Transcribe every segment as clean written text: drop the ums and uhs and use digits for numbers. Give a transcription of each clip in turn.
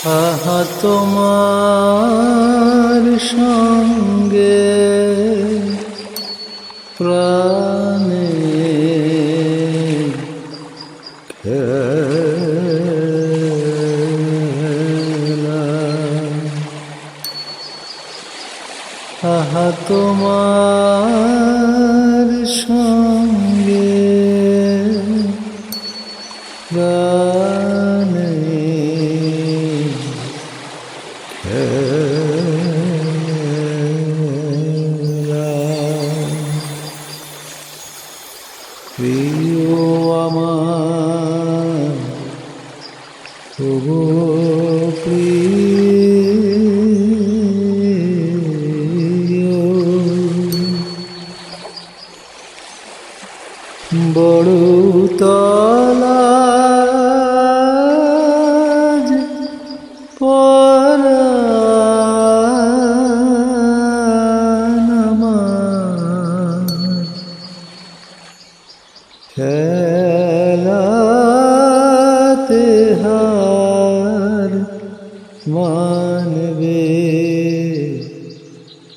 আহা তোমার সঙ্গে প্রাণে খেলা, আহা তোমার সঙ্গে প্রাণে খেলা। প্রিয় আমার তবু প্রিয়, বড়তলা পরাণ আমার খেলাতে হার মানবে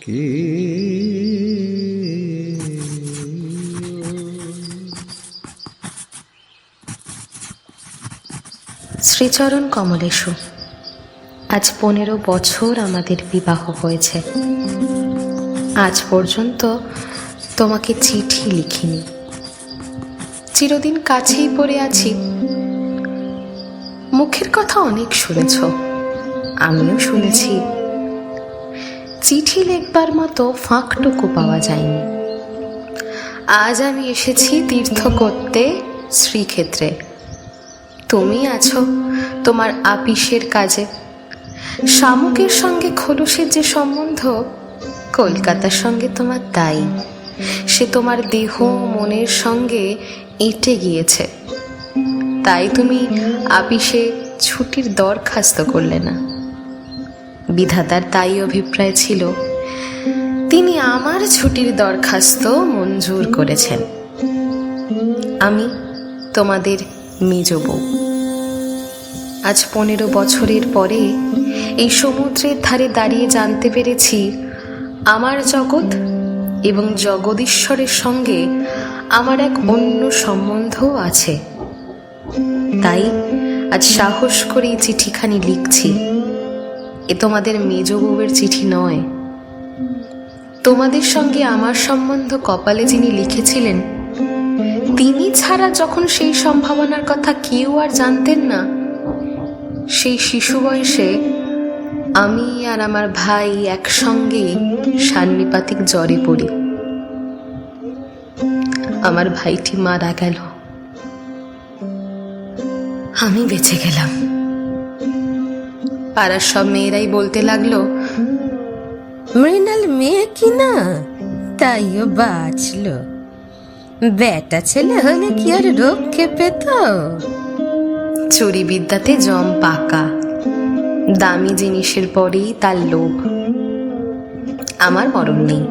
কি? শ্রীচরণ কমলেশু, আজ 15 বছর আমাদের বিবাহ হয়েছে। আজ পর্যন্ত তোমাকে চিঠি লিখিনি। চিরদিন কাছেই পড়ে আছি। মুখের কথা অনেক শুনেছ, আমিও শুনেছি। চিঠি লিখবার মতো ফাঁকটুকু পাওয়া যায়নি। আজ আমি এসেছি তীর্থ করতে শ্রীক্ষেত্রে। তুমি আছো তোমার আপিসের কাজে। শামুকের সঙ্গে খোলসের যে সম্বন্ধ, কলকাতার সঙ্গে তোমার তাই। সে তোমার দেহ মনের সঙ্গে এঁটে গিয়েছে। তাই তুমি আপিসে ছুটির দরখাস্ত করলে না। বিধাতার তাই অভিপ্রায় ছিল, তিনি আমার ছুটির দরখাস্ত মঞ্জুর করেছেন। আমি তোমাদের মেজ বউ। আজ 15 বছরের পরে এই সমুদ্রের ধারে দাঁড়িয়ে জানতে পেরেছি, আমার জগৎ এবং জগদীশ্বরের সঙ্গে আমার এক অন্য সম্বন্ধ আছে। তাই আজ সাহস করে এই চিঠিখানি লিখছি। এ তোমাদের মেজ বউয়ের চিঠি নয়। তোমাদের সঙ্গে আমার সম্বন্ধ কপালে যিনি লিখেছিলেন, তিনি ছাড়া যখন সেই সম্ভাবনার কথা কেউ আর জানতেন না, সেই শিশু বয়সে আমি আর আমার ভাই একসঙ্গে সান্নিপাতিক জ্বরে পড়ি। আমার ভাইটি মারা গেল, আমি বেঁচে গেলাম। পাড়ার সব মেয়েরাই বলতে লাগলো, মৃণাল মেয়ে কিনা, তাইও বাঁচল। বেটা ছেলে হলে কি আর রক্ষে পেত? চুরি বিদ্যাতে জম পাকা, দামি জিনিসের পরেই তার লোভ। আমার মরণ নেই,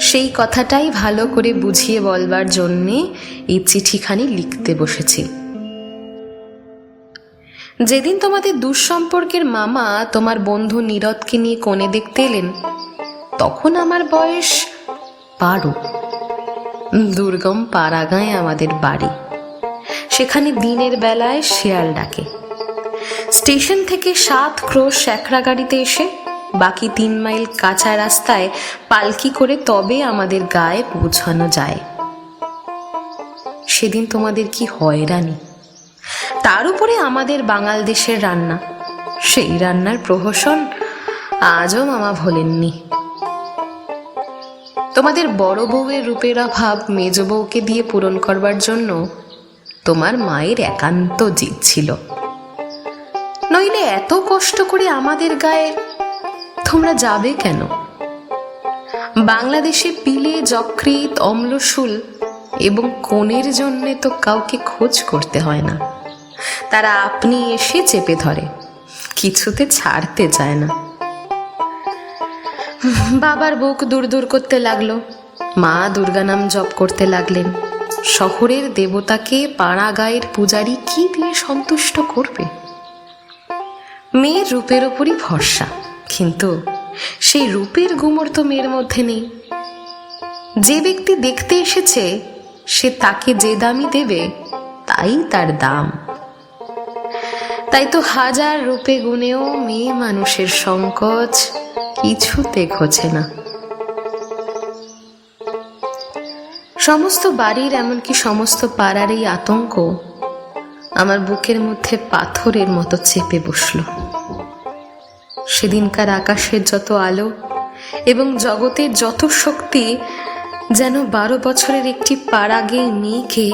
সেই কথাটাই ভালো করে বুঝিয়ে বলবার জন্যে এই চিঠিখানি লিখতে বসেছি। যেদিন তোমাদের দুঃসম্পর্কের মামা তোমার বন্ধু নীরদকে নিয়ে কোণে দেখতে এলেন, তখন আমার বয়স 12। দুর্গম পাড়াগাঁয়ে আমাদের বাড়ি। সেখানে দিনের বেলায় শেয়াল ডাকে। স্টেশন থেকে 7 ক্রোশ একরা গাড়িতে এসে বাকি 3 মাইল কাঁচা রাস্তায় পালকি করে তবে আমাদের গায়ে পৌঁছানো যায়। সেদিন তোমাদের কি হয়রানি! তার উপরে আমাদের বাঙাল দেশের রান্না, সেই রান্নার প্রহসন আজও মামা ভোলেননি। তোমাদের বড় বউয়ের রূপের অভাব মেজ বউকে দিয়ে পূরণ করবার জন্য তোমার মায়ের একান্ত জিদ ছিল। নইলে এত কষ্ট করে আমাদের গায়ে তোমরা যাবে কেন? বাংলাদেশে পিলে, যকৃৎ, অম্লশূল এবং কোণের জন্যে তো কাউকে খোঁজ করতে হয় না। তারা আপনি এসে চেপে ধরে, কিছুতে ছাড়তে চায় না। বাবার বুক দূর দূর করতে লাগলো। মা দুর্গা নাম জপ করতে লাগলেন। শহরের দেবতাকে পাড়া গায়ের পূজারি কি দিয়ে সন্তুষ্ট করবে? মেয়ের রূপের ওপরই ভরসা, কিন্তু সেই রূপের গুমর তো মেয়ের মধ্যে নেই। যে ব্যক্তি দেখতে এসেছে সে তাকে যে দামই দেবে তাই তার দাম। তাই তো হাজার রূপে গুণেও মেয়ে মানুষের সংকোচ কিছুতে ঘোচে না। সমস্ত বাড়ির, এমনকি সমস্ত পাড়ার এই আতঙ্ক আমার বুকের মধ্যে পাথরের মতো চেপে বসল। সেদিনকার আকাশের যত আলো এবং জগতের যত শক্তি যেন 12 বছরের একটি পাড়াগেই মেয়েকে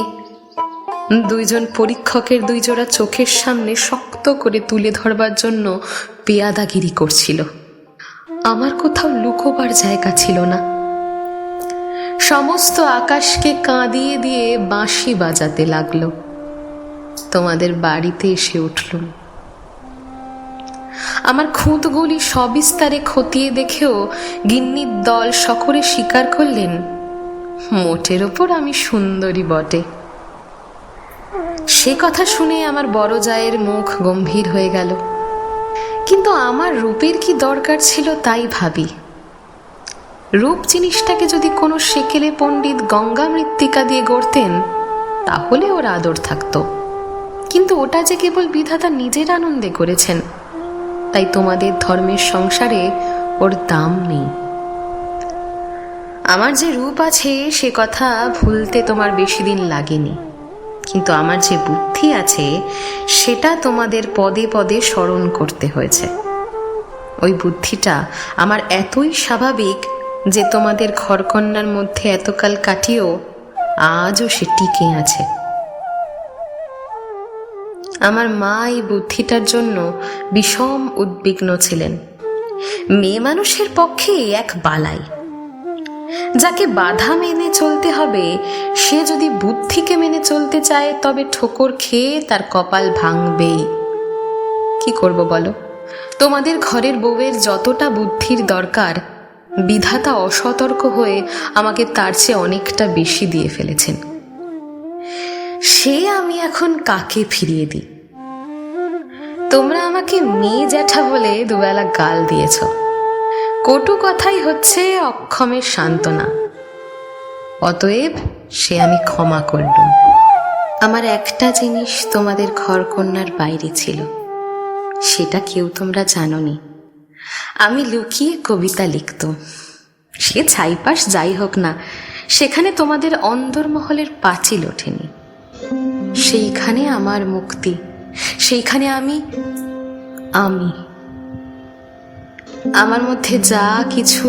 দুইজন পরীক্ষকের দুই জোড়া চোখের সামনে শক্ত করে তুলে ধরবার জন্য পেয়াদাগিরি করছিল। আমার কোথাও লুকোবার জায়গা ছিল না। সমস্ত আকাশকে কাঁদিয়ে দিয়ে বাঁশি বাজাতে লাগলো। তোমাদের বাড়িতে এসে উঠলুম। আমার খুঁতগুলি সবিস্তারে খতিয়ে দেখেও গিন্নির দল সকলে স্বীকার করলেন মোটের ওপর আমি সুন্দরী বটে। সে কথা শুনে আমার বড় জায়ের মুখ গম্ভীর হয়ে গেল। কিন্তু আমার রূপের কি দরকার ছিল তাই ভাবি। রূপ জিনিসটাকে যদি কোনো সেকেলে পণ্ডিত গঙ্গা মৃত্তিকা দিয়ে গড়তেন তাহলে ওর আদর থাকতো, কিন্তু ওটা যে কেবল বিধাতা নিজের আনন্দে করেছেন, তাই তোমাদের ধর্মের সংসারে ওর দাম নেই। আমার যে রূপ আছে সে কথা ভুলতে তোমার বেশি দিন লাগেনি, কিন্তু আমার যে বুদ্ধি আছে সেটা তোমাদের পদে পদে স্মরণ করতে হয়েছে। ওই বুদ্ধিটা আমার এতই স্বাভাবিক যে তোমাদের ঘরকন্যার মধ্যে এতকাল কাটিয়েও আজও সে টিকে আছে। আমার মা এই বুদ্ধিটার জন্য বিষম উদ্বিগ্ন ছিলেন। মেয়ে মানুষের পক্ষে এক বালাই। যাকে বাধা মেনে চলতে হবে সে যদি বুদ্ধিকে মেনে চলতে চায় তবে ঠোকর খেয়ে তার কপাল ভাঙবেই। কি করব বলো? তোমাদের ঘরের বউয়ের যতটা বুদ্ধির দরকার বিধাতা অসতর্ক হয়ে আমাকে তার চেয়ে অনেকটা বেশি দিয়ে ফেলেছেন। সে আমি এখন কাকে ফিরিয়ে দিই? তোমরা আমাকে মেয়ে জ্যাঠা বলে দুবেলা গাল দিয়েছ। কটু কথাই হচ্ছে অক্ষমের সান্ত্বনা। অতএব সে আমি ক্ষমা করলুম। আমার একটা জিনিস তোমাদের ঘরকন্যার বাইরে ছিল, সেটা কেউ তোমরা জানোনি। আমি লুকিয়ে কবিতা লিখতাম। সে ছাইপাশ যাই হোক না, সেখানে তোমাদের অন্দরমহলের পাঁচিল ওঠেনি। সেইখানে আমার মুক্তি, সেইখানে আমি আমার মধ্যে যা কিছু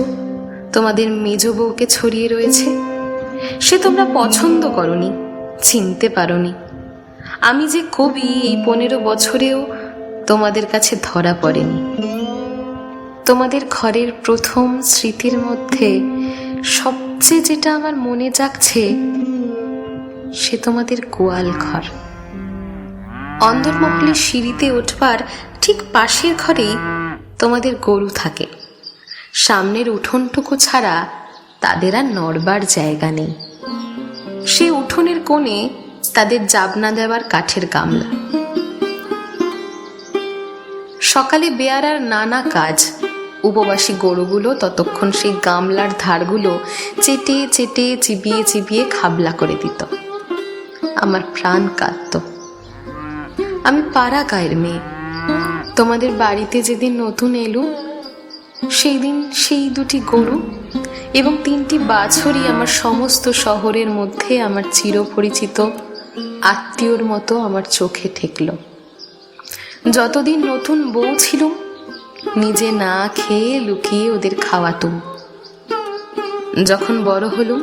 তোমাদের মেজ বউকে ছড়িয়ে রয়েছে সে তোমরা পছন্দ করনি, চিনতে পারোনি। আমি যে কবি এই 15 বছরেও তোমাদের কাছে ধরা পড়েনি। তোমাদের ঘরের প্রথম স্মৃতির মধ্যে সবচেয়ে যেটা আমার মনে জাগছে সে তোমাদের গোয়াল ঘর। অন্দরমহলের সিঁড়িতে উঠবার ঠিক পাশের ঘরেই তোমাদের গরু থাকে। সামনের উঠোনটুকু ছাড়া তাদের আর নড়বার জায়গা নেই। সে উঠোনের কোণে তাদের জাবনা দেওয়ার কাঠের গামলা। সকালে বেয়ারার নানা কাজ। উপবাসী গরুগুলো ততক্ষণ সেই গামলার ধারগুলো চেটে চেটে চিবিয়ে চিবিয়ে খাবলা করে দিত। আমার প্রাণ কাঁদত। আমি পাড়া গায়ের মেয়ে। তোমাদের বাড়িতে যেদিন নতুন এলুম সেই দিন সেই 2টি গরু এবং 3টি বাছুরই আমার সমস্ত শহরের মধ্যে আমার চিরপরিচিত আত্মীয়র মতো আমার চোখে ঠেকল। যতদিন নতুন বউ ছিলুম নিজে না খেয়ে লুকিয়ে ওদের খাওয়াতুম। যখন বড় হলুম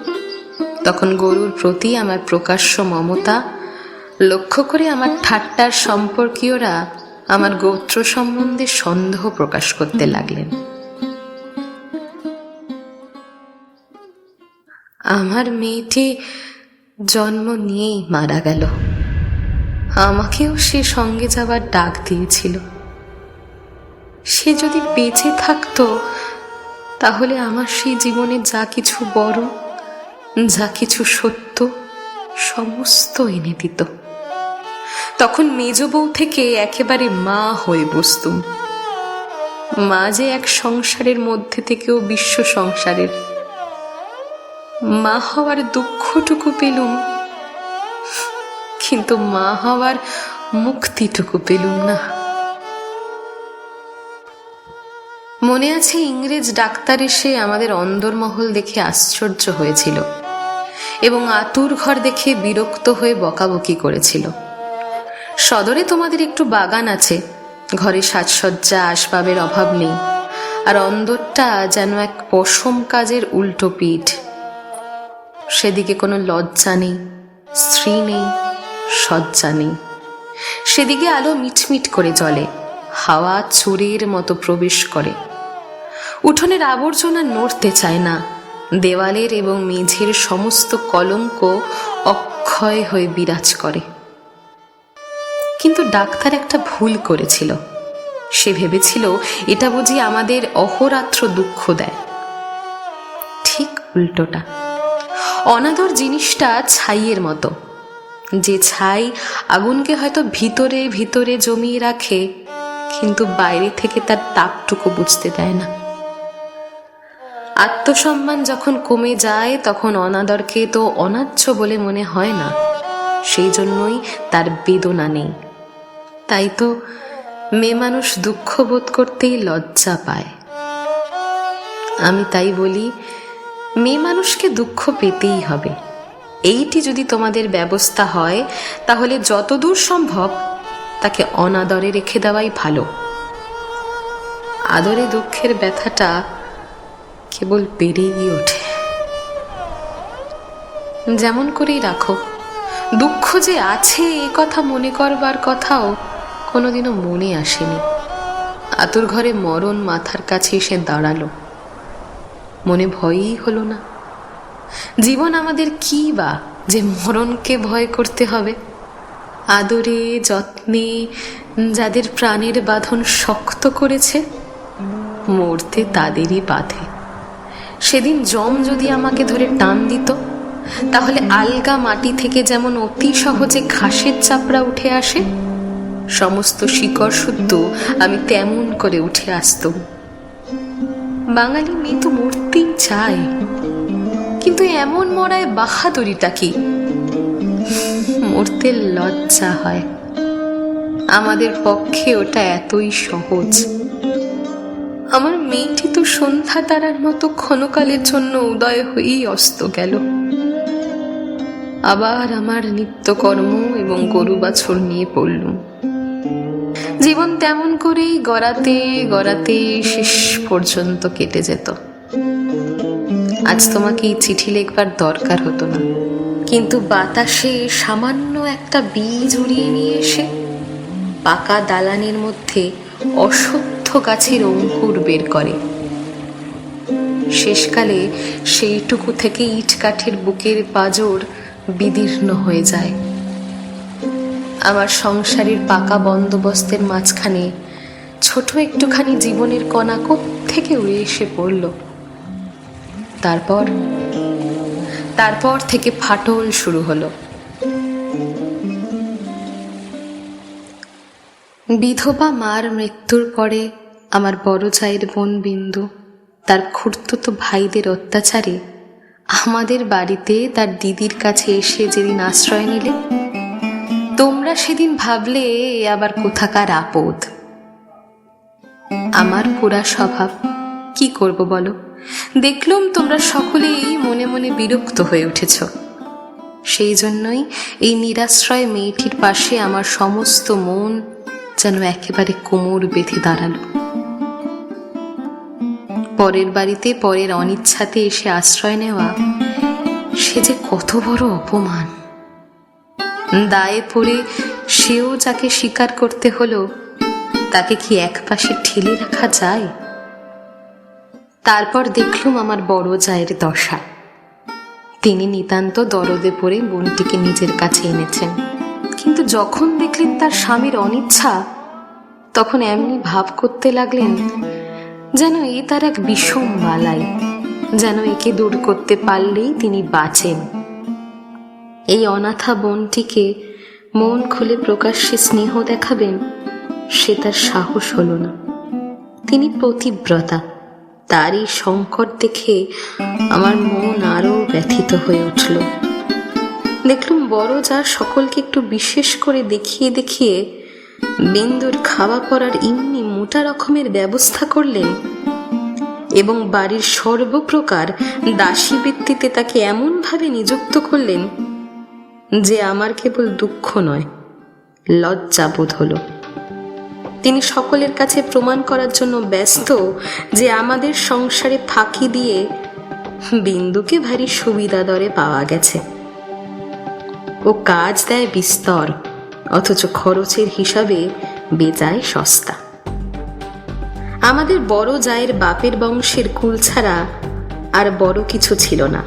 তখন গরুর প্রতি আমার প্রকাশ্য মমতা লক্ষ্য করে আমার ঠাট্টার সম্পর্কীয়রা আমার গোত্র সম্বন্ধে সন্দেহ প্রকাশ করতে লাগলেন। আমার মেয়েটি জন্ম নিয়েই মারা গেল। আমাকেও সে সঙ্গে যাবার ডাক দিয়েছিল। সে যদি বেঁচে থাকতো তাহলে আমার সেই জীবনে যা কিছু বড়, যা কিছু সত্য সমস্ত এনে দিত। তখন মেজ বউ থেকে একেবারে মা হয়ে বসতুম। মা যে এক সংসারের মধ্যে থেকেও বিশ্ব সংসারের। মা হওয়ার দুঃখটুকু পেলুম, কিন্তু মা হওয়ার মুক্তিটুকু পেলুম না। মনে আছে ইংরেজ ডাক্তার এসে আমাদের অন্দরমহল দেখে আশ্চর্য হয়েছিল এবং আতুর ঘর দেখে বিরক্ত হয়ে বকাবকি করেছিল। সদরে তোমাদের একটু বাগান আছে, ঘরে সাজসজ্জা আসবাবের অভাব নেই, আর অন্দরটা যেন এক পশম কাজের উল্টো পিঠ। সেদিকে কোনো লজ্জা নেই, স্ত্রী নেই, সজ্জা নেই। সেদিকে আলো মিটমিট করে জ্বলে, হাওয়া চোরের মতো প্রবেশ করে। উঠোনের আবর্জনা নড়তে চায় না, দেওয়ালের এবং মেঝের সমস্ত কলঙ্ক অক্ষয় হয়ে বিরাজ করে। কিন্তু ডাক্তার একটা ভুল করেছিল। সে ভেবেছিল এটা বুঝি আমাদের অহোরাত্র দুঃখ দেয়। ঠিক উল্টোটা। অনাদর জিনিসটা ছাইয়ের মতো, যে ছাই আগুনকে হয়তো ভিতরে ভিতরে জমিয়ে রাখে, কিন্তু বাইরে থেকে তার তাপটুকু বুঝতে দেয় না। আত্মসম্মান যখন কমে যায় তখন অনাদরকে তো অনাচ্ছ বলে মনে হয় না, সেই জন্যই তার বেদনা নেই। তাই তো মেয়ে মানুষ দুঃখ বোধ করতেই লজ্জা পায়। আমি তাই বলি, মেয়ে মানুষকে দুঃখ পেতেই হবে। এইটি যদি তোমাদের ব্যবস্থা হয়, তাহলে যতদূর সম্ভব তাকে অনাদরে রেখে দেওয়াই ভালো। আদরে দুঃখের ব্যথাটা কেবল বেড়েই ওঠে। যেমন করেই রাখো, দুঃখ যে আছে এ কথা মনে করবার কথাও কোনোদিনও মনে আসেনি। আতুর ঘরে মরণ মাথার কাছে এসে দাঁড়ালো, মনে ভয়ই হলো না। জীবন আমাদের কি বা যে মরণকে ভয় করতে হবে? আদরে যত্নে যাদের প্রাণের বাঁধন শক্ত করেছে, মরতে তাদেরই বাঁধে। সেদিন যম যদি আমাকে ধরে টান দিত, তাহলে আলগা মাটি থেকে যেমন অতি সহজে ঘাসের চাপড়া উঠে আসে, সমস্ত শিকড় শুদ্ধ আমি তেমন করে উঠে আসতাম। বাঙালি মেয়ে তো মরতেই চায়, কিন্তু এমন মরায় বাহাদুরিটা কি? মরতে লজ্জা হয়। আমাদের পক্ষে ওটা এতই সহজ। আমার মেয়েটি তো সন্ধ্যা তারার মতো ক্ষণকালের জন্য উদয় হয়েই অস্ত গেল। আবার আমার নিত্যকর্ম এবং গরু বাছুর নিয়ে পড়লুম। জীবন তেমন করেই গড়াতে গড়াতে শেষ পর্যন্ত কেটে যেত। আজ তোমাকে এই চিঠি লিখবার দরকার হতো না, কিন্তু বাতাসে সামান্য একটা বীজ উড়িয়ে নিয়ে এসে পাকা দালানের মধ্যে অসত্য গাছের অঙ্কুর বের করে। শেষকালে সেইটুকু থেকে ইট কাঠের বুকের পাঁজর বিদীর্ণ হয়ে যায়। আমার সংসারের পাকা বন্দোবস্তের মাঝখানে ছোট একটুখানি জীবনের কণা কোত্থেকে উড়ে এসে পড়ল। তারপর থেকে ফাটল শুরু হলো। বিধবা মার মৃত্যুর পরে আমার বড় জায়ের বোন বিন্দু তার খুড়তুতো ভাইদের অত্যাচারে আমাদের বাড়িতে তার দিদির কাছে এসে যেদিন আশ্রয় নিলে, তোমরা সেদিন ভাবলে এ আবার কোথাকার আপদ। আমার পুরা স্বভাব, কি করব বলো? দেখলুম তোমরা সকলেই মনে মনে বিরক্ত হয়ে উঠেছ। সেই জন্যই এই নিরাশ্রয় মেয়েটির পাশে আমার সমস্ত মন যেন একেবারে কোমর বেঁধে দাঁড়ালো। পরের বাড়িতে পরের অনিচ্ছাতে এসে আশ্রয় নেওয়া, সে যে কত বড় অপমান। দায়ে পড়ে সেও যাকে স্বীকার করতে হলো, তাকে কি একপাশে ঠেলে রাখা যায়? তারপর দেখলুম আমার বড় জায়ের দশা। তিনি নিতান্ত দরদে পড়ে বোনটিকে নিজের কাছে এনেছেন, কিন্তু যখন দেখলেন তার স্বামীর অনিচ্ছা, তখন এমনি ভাব করতে লাগলেন যেন এ তার এক বিষম বালাই, যেন একে দূর করতে পারলেই তিনি বাঁচেন। এই অনাথা বোনটিকে মন খুলে প্রকাশ্যে স্নেহ দেখাবেন, সে তার সাহস হলো না। তিনি পতিব্রতা। তার এই সংকট দেখে আমার মন আরো ব্যথিত হয়ে উঠল। দেখলুম বড় যা সকলকে একটু বিশেষ করে দেখিয়ে দেখিয়ে বিন্দুর খাওয়া পড়ার এমনি মোটা রকমের ব্যবস্থা করলেন এবং বাড়ির সর্বপ্রকার দাসী বৃত্তিতে তাকে এমনভাবে নিযুক্ত করলেন যে আমার কেবল দুঃখ নয়, লজ্জা বোধ হলো। তিনি সকলের কাছে প্রমাণ করার জন্য ব্যস্ত যে আমাদের সংসারে ফাঁকি দিয়ে বিন্দুকে ভারী সুবিধা দরে পাওয়া গেছে। ও কাজ দেয় বিস্তর, অথচ খরচের হিসাবে বেজায় সস্তা। আমাদের বড় জায়ের বাপের বংশের কুল ছাড়া আর বড় কিছু ছিল না,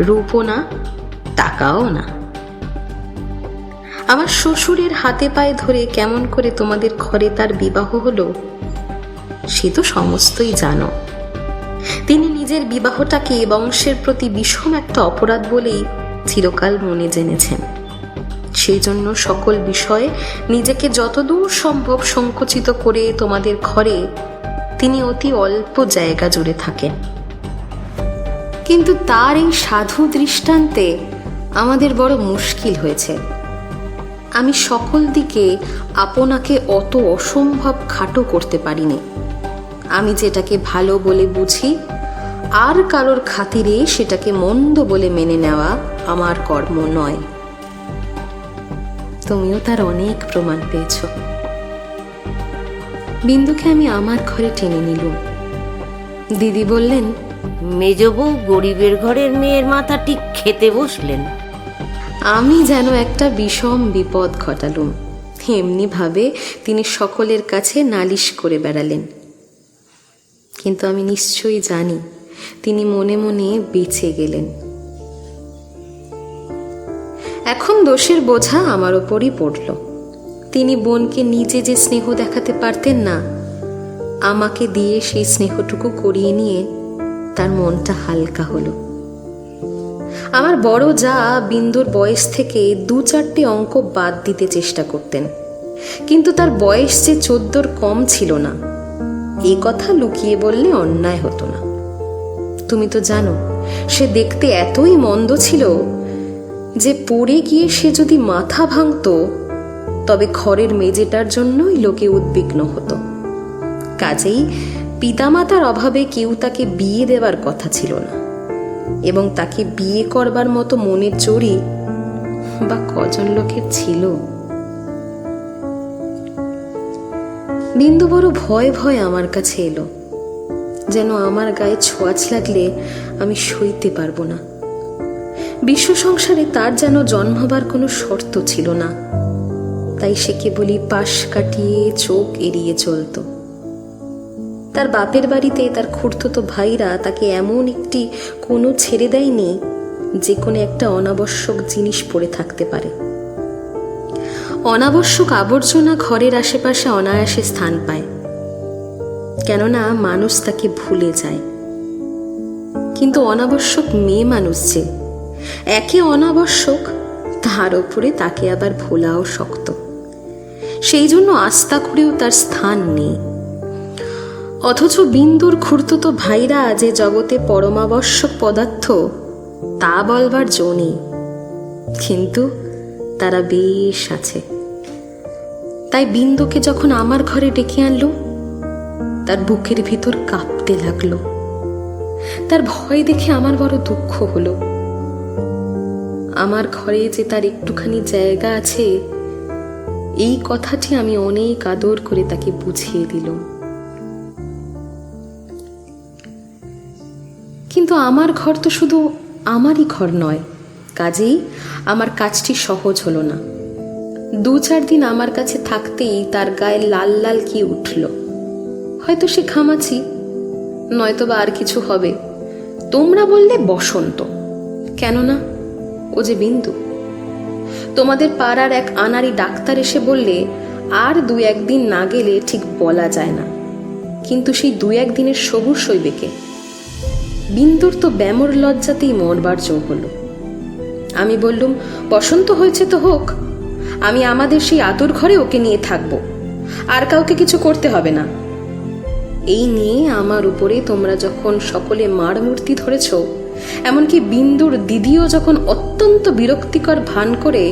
রূপও না, টাকাও না। আমার শ্বশুরের হাতে পায়ে ধরে কেমন করে তোমাদের ঘরে তার বিবাহ হলো সে তো সমস্তই জানো। তিনি নিজের বিবাহটাকে বংশের প্রতি বিষম একটা অপরাধ বলেই চিরকাল মনে জেনেছেন। সেই জন্য সকল বিষয়ে নিজেকে যতদূর সম্ভব সংকুচিত করে তোমাদের ঘরে তিনি অতি অল্প জায়গা জুড়ে থাকেন। কিন্তু তার এই সাধু দৃষ্টান্তে আমাদের বড় মুশকিল হয়েছে। আমি সকল দিকে আপনাকে অত অসম্ভব খাটো করতে পারিনি। আমি যেটাকে ভালো বলে বুঝি আর কারোর খাতিরে সেটাকে মন্দ বলে মেনে নেওয়া আমার কর্ম নয়। তুমিও তার অনেক প্রমাণ পেয়েছ। বিন্দুকে আমি আমার ঘরে টেনে নিলুম। দিদি বললেন, মেজবউ গরিবের ঘরের মেয়ের মাথা ঠিক খেতে বসলেন। আমি যেন একটা বিষম বিপদ ঘটালুম। এমনি ভাবে তিনি সকলের কাছে নালিশ করে বেড়ালেন। কিন্তু আমি নিশ্চয়ই জানি তিনি মনে মনে বেঁচে গেলেন। এখন দোষের বোঝা আমার ওপরই পড়ল। তিনি বোনকে নিজে যে স্নেহ দেখাতে পারতেন না, আমাকে দিয়ে সেই স্নেহটুকু করিয়ে নিয়ে তার মনটা হালকা হলো। আমার বড় যা বিন্দুর বয়স থেকে 2-4টে অঙ্ক বাদ দিতে চেষ্টা করতেন, কিন্তু তার বয়স যে 14 কম ছিল না, এই কথা লুকিয়ে বললে অন্যায় হতো না। তুমি তো জানো সে দেখতে এতই মন্দ ছিল যে পড়ে গিয়ে সে যদি মাথা ভাঙতো তবে ঘরের মেঝেটার জন্যই লোকে উদ্বিগ্ন হতো। কাজেই পিতামাতার অভাবে কেউ তাকে বিয়ে দেবার কথা ছিল না, এবং তাকে বিয়ে করবার মতো মনের জোরই বা কজন লোকের ছিল। বিন্দু বড় ভয় ভয় আমার কাছে এলো, যেন আমার গায়ে ছোঁয়াচ লাগলে আমি সইতে পারবো না। বিশ্ব সংসারে তার যেন জন্মাবার কোনো শর্ত ছিল না, তাই সে কেবলই পাশ কাটিয়ে চোখ এড়িয়ে চলত। তার বাপের বাড়িতে তার খুড়তুতো ভাইরা তাকে এমন একটি কোনো ছেড়ে দেয়নি যে কোনো একটা অনাবশ্যক জিনিস পড়ে থাকতে পারে। অনাবশ্যক আবর্জনা ঘরের আশেপাশে অনায়াসে স্থান পায়, কেননা মানুষ তাকে ভুলে যায়। কিন্তু অনাবশ্যক মেয়ে মানুষ যে একে অনাবশ্যক, তার উপরে তাকে আবার ভোলাও শক্ত। সেই জন্য আস্থা করেও তার স্থান নেই। অথচ বিন্দুর খুড়তুতো ভাইরা যে জগতে পরমাবশ্যক পদার্থ তা বলবার জো নেই, কিন্তু তারা বেশ আছে। তাই বিন্দুকে যখন আমার ঘরে ডেকে আনলো, তার বুকের ভিতর কাঁপতে লাগলো। তার ভয় দেখে আমার বড় দুঃখ হলো। আমার ঘরে যে তার একটুখানি জায়গা আছে, এই কথাটি আমি অনেক আদর করে তাকে বুঝিয়ে দিলাম। কিন্তু আমার ঘর তো শুধু আমারই ঘর নয়, কাজেই আমার কাজটি সহজ হলো না। 2-4 দিন আমার কাছে থাকতেই তার গায়ে লাল লাল কি উঠল। হয়তো সে ঘামাচি, নয়তো বা আর কিছু হবে। তোমরা বললে বসন্ত, কেননা ও যে বিন্দু। তোমাদের পাড়ার এক আনাড়ি ডাক্তার এসে বললে আর 2-1 দিন না গেলে ঠিক বলা যায় না, কিন্তু সেই 2-1 দিনের সবুর সইবে কে? বিন্দুর তো ব্যামর লজ্জাতেই মরবার জো হলো। আমি বললুম, বসন্ত হয়েছে তো হোক, আমি আমাদের সেই আতুর ঘরে ওকে নিয়ে থাকবো, আর কাউকে কিছু করতে হবে না। এই নিয়ে আমার উপরে তোমরা যখন সকলে মার মূর্তি ধরেছ, এমনকি বিন্দুর দিদিও যখন অত্যন্ত বিরক্তিকর ভান করে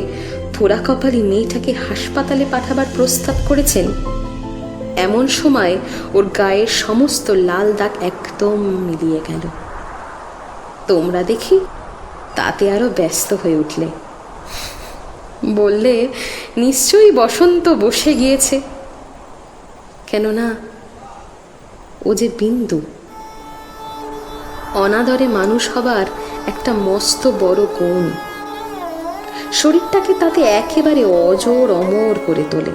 পোড়া কপালি মেয়েটাকে হাসপাতালে পাঠাবার প্রস্তাব করেছেন, এমন সময় ওর গায়ের সমস্ত লাল দাগ একদম মিলিয়ে গেল। তোমরা দেখি তাতে আরো ব্যস্ত হয়ে উঠলে, বললে নিশ্চয়ই বসন্ত বসে গিয়েছে। কেননা ও যে বিন্দু, অনাদরে মানুষ হবার একটা মস্ত বড় গুণ, শরীরটাকে তাতে একেবারে অজর অমর করে তোলে।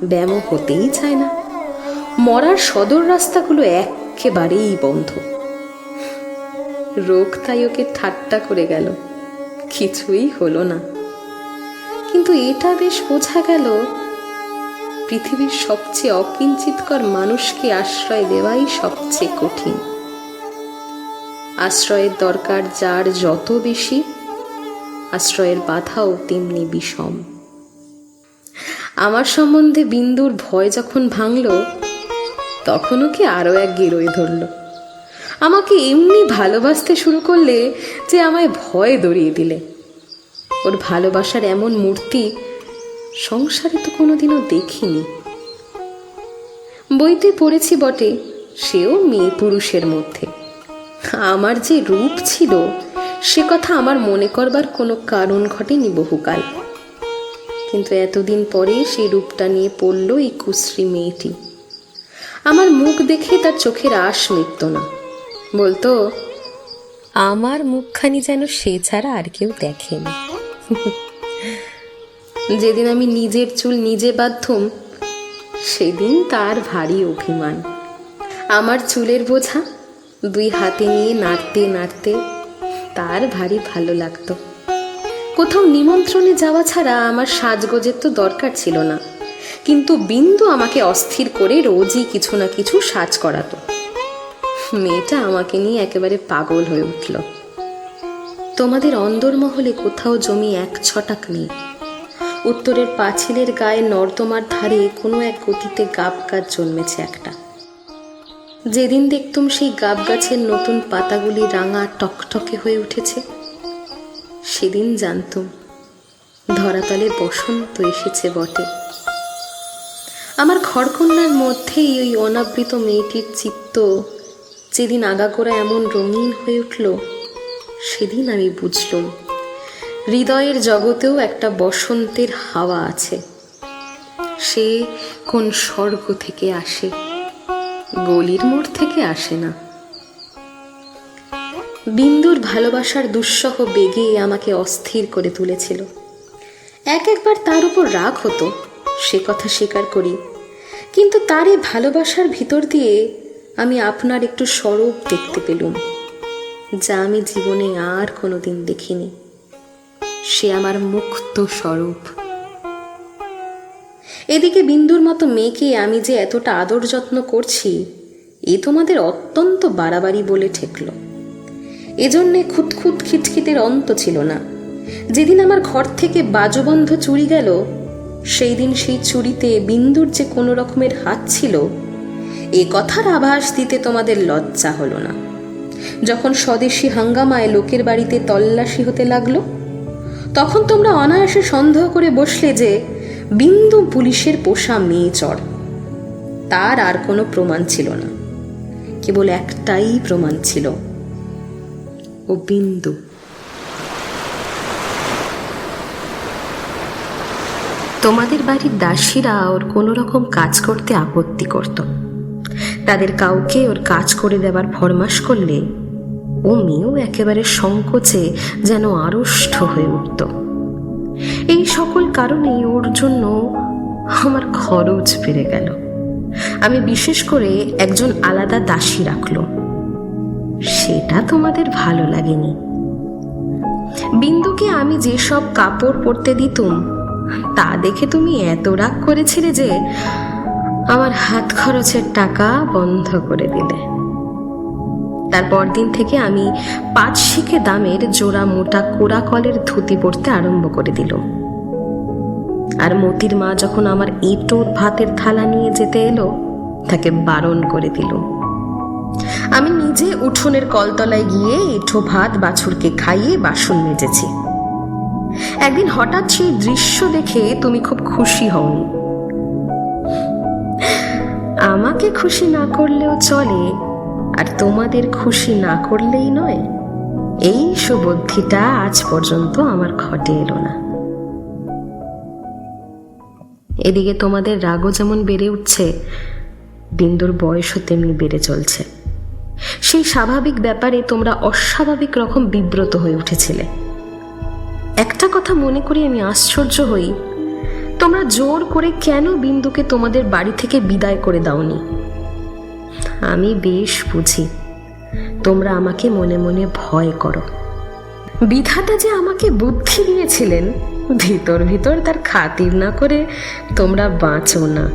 ব্যায়ামও হতেই চায় না, মরার সদর রাস্তাগুলো একেবারেই বন্ধ। রোগ তাই ওকে ঠাট্টা করে গেল, কিছুই হলো না। কিন্তু এটা বেশ বোঝা গেল, পৃথিবীর সবচেয়ে অকিঞ্চিতকর মানুষকে আশ্রয় দেওয়াই সবচেয়ে কঠিন। আশ্রয়ের দরকার যার যত বেশি, আশ্রয়ের বাধাও তেমনি বিষম। আমার সম্বন্ধে বিন্দুর ভয় যখন ভাঙল, তখন ওকে আরো এক গেরোয় ধরল। আমাকে এমনি ভালোবাসতে শুরু করলে যে আমায় ভয় ধরিয়ে দিলে। ওর ভালোবাসার এমন মূর্তি সংসারে তো কোনোদিনও দেখিনি। বইতে পড়েছি বটে, সেও মেয়ে পুরুষের মধ্যে। আমার যে রূপ ছিল সে কথা আমার মনে করবার কোনো কারণ ঘটেনি বহুকাল। কিন্তু এতদিন পরে সেই রূপটা নিয়ে পড়ল এই কুশ্রী মেয়েটি। আমার মুখ দেখে তার চোখের আশ মিটত না, বলতো আমার মুখখানি যেন সে ছাড়া আর কেউ দেখেনি। যেদিন আমি নিজের চুল নিজে বাঁধতুম, সেদিন তার ভারী অভিমান। আমার চুলের বোঝা দুই হাতে নিয়ে নাড়তে নাড়তে তার ভারী ভালো লাগতো। কোথাও নিমন্ত্রণে যাওয়া ছাড়া আমার সাজগোজের তো দরকার ছিল না, কিন্তু বিন্দু আমাকে অস্থির করে রোজই কিছু না কিছু সাজ করাতো। মেয়েটা আমাকে নিয়ে একেবারে পাগল হয়ে উঠল। তোমাদের অন্দরমহলে কোথাও জমি এক ছটাক নেই। উত্তরের পাঁচিলের গায়ে নর্দমার ধারে কোনো এক গতিতে গাব গাছ জন্মেছে একটা। যেদিন দেখতুম সেই গাব গাছের নতুন পাতাগুলি রাঙা টকটকে হয়ে উঠেছে, সেদিন জানতুম ধরাতলে বসন্ত এসেছে বটে। আমার ঘরকন্যার মধ্যেই ওই অনাবৃত মেয়েটির চিত্ত যেদিন আগাগোড়া এমন রঙিন হয়ে উঠল, সেদিন আমি বুঝলুম হৃদয়ের জগতেও একটা বসন্তের হাওয়া আছে। সে কোন স্বর্গ থেকে আসে, গলির মোড় থেকে আসে না। বিন্দুর ভালোবাসার দুঃসহ বেগে আমাকে অস্থির করে তুলেছিল। একবার তার উপর রাগ হতো, সে কথা স্বীকার করি, কিন্তু তার এই ভালোবাসার ভিতর দিয়ে আমি আপনার একটু স্বরূপ দেখতে পেলুম, যা আমি জীবনে আর কোনোদিন দেখিনি। সে আমার মুক্ত স্বরূপ। এদিকে বিন্দুর মতো মেয়েকে আমি যে এতটা আদর যত্ন করছি, এ তোমাদের অত্যন্ত বাড়াবাড়ি বলে ঠেকল। এজন্যে খুঁতখুত খিটখিটের অন্ত ছিল না। যেদিন আমার ঘর থেকে বাজুবন্ধ চুরি গেল, সেই দিন সেই চুরিতে বিন্দুর যে কোনো রকমের হাত ছিল, এ কথার আভাস দিতে তোমাদের লজ্জা হলো না। যখন স্বদেশী হাঙ্গামায় লোকের বাড়িতে তল্লাশি হতে লাগলো, তখন তোমরা অনায়াসে সন্দেহ করে বসলে যে বিন্দু পুলিশের পোষা মেয়ে চর। তার আর কোনো প্রমাণ ছিল না, কেবল একটাই প্রমাণ ছিল, ও বিন্দু। তোমাদের বাড়ির দাসীরা ওর কোনো রকম কাজ করতে আপত্তি করত। তাদের কাউকে ওর কাজ করে দেবার ফরমাস করলে ও মেয়েও একেবারে সংকোচে যেন আড়ষ্ট হয়ে উঠত। এই সকল কারণেই ওর জন্য আমার খরচ বেড়ে গেল। আমি বিশেষ করে একজন আলাদা দাসী রাখলাম। সেটা তোমাদের ভালো লাগেনি। বিন্দুকে আমি যেসব কাপড় পরতে দিতুম, তা দেখে তুমি এত রাগ করেছিলে যে আমার হাত খরচের টাকা বন্ধ করে দিলে। তারপর দিন থেকে আমি 5 শিকে দামের জোড়া মোটা কোড়া কলের ধুতি পরতে আরম্ভ করে দিল। আর মতির মা যখন আমার এঁটোর ভাতের থালা নিয়ে যেতে এলো, তাকে বারণ করে দিলুম। আমি নিজে উঠোনের কলতলায় গিয়ে এঁঠো ভাত বাছুরকে খাইয়ে বাসন মেজেছি। একদিন হঠাৎ সেই দৃশ্য দেখে তুমি খুব খুশি হওনি। আমাকে খুশি না করলেও চলে, আর তোমাদের খুশি না করলেই নয়, এই সুবুদ্ধিটা আজ পর্যন্ত আমার ঘটে এলো না। এদিকে তোমাদের রাগও যেমন বেড়ে উঠছে, বিন্দুর বয়সও তেমনি বেড়ে চলছে। সেই স্বাভাবিক ব্যাপারে তোমরা অস্বাভাবিক রকম বিব্রত হয়ে উঠেছিলে। একটা কথা মনে করি আমি আশ্চর্য হই, তোমরা জোর করে কেন বিন্দুকে তোমাদের বাড়ি থেকে বিদায় করে দাওনি? আমি বেশ বুঝি তোমরা আমাকে মনে মনে ভয় করো। বিধাতা যে আমাকে বুদ্ধি দিয়েছিলেন, ভিতর ভিতর তার খাতির না করে তোমরা বাঁচো না।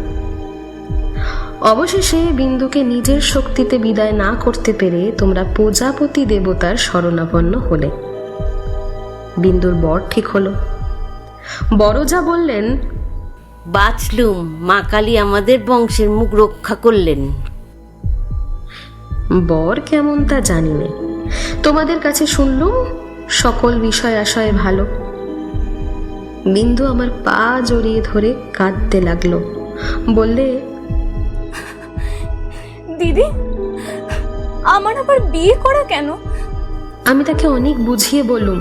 অবশেষে বিন্দুকে নিজের শক্তিতে বিদায় না করতে পেরে তোমরা প্রজাপতি দেবতার শরণাপন্ন হলে। বিন্দুর বর ঠিক হলো। বড় যা বললেন, বাঁচলুম, মা কালী আমাদের বংশের মুখ রক্ষা করলেন। বর কেমন তা জানি না, তোমাদের কাছে শুনলুম সকল বিষয় আশয়ে ভালো। বিন্দু আমার পা জড়িয়ে ধরে কাঁদতে লাগলো, বললে, দিদি, আমার আবার বিয়ে করা কেন? আমি তাকে অনেক বুঝিয়ে বললুম,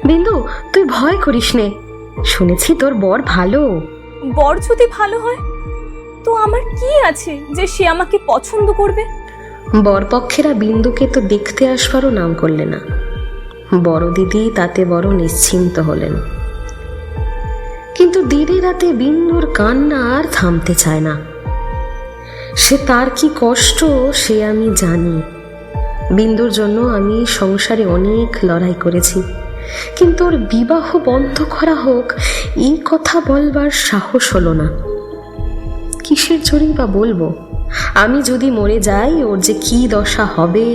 বিন্দু তুই ভয় করিস নে, শুনেছি তোর বর ভালো। বর যদি ভালো হয় তো আমার কি আছে যে সে আমাকে পছন্দ করবে? বরপক্ষেরা বিন্দুকে তো দেখতে আসবারও নাম করলে না। বড় দিদি তাতে বড় নিশ্চিন্ত হলেন। কিন্তু দিদি রাতে বিন্দুর কান্না আর থামতে চায় না। সে তার কি কষ্ট সে আমি জানি। বিন্দুর জন্য আমি সংসারে অনেক লড়াই করেছি, কিন্তু ওর বিবাহ বন্ধ করা হোক এই কথা বলবার সাহস হলো না। কিসের জোরেই বা বলবো? আমি যদি মরে যাই ওর যে কি দশা হবে।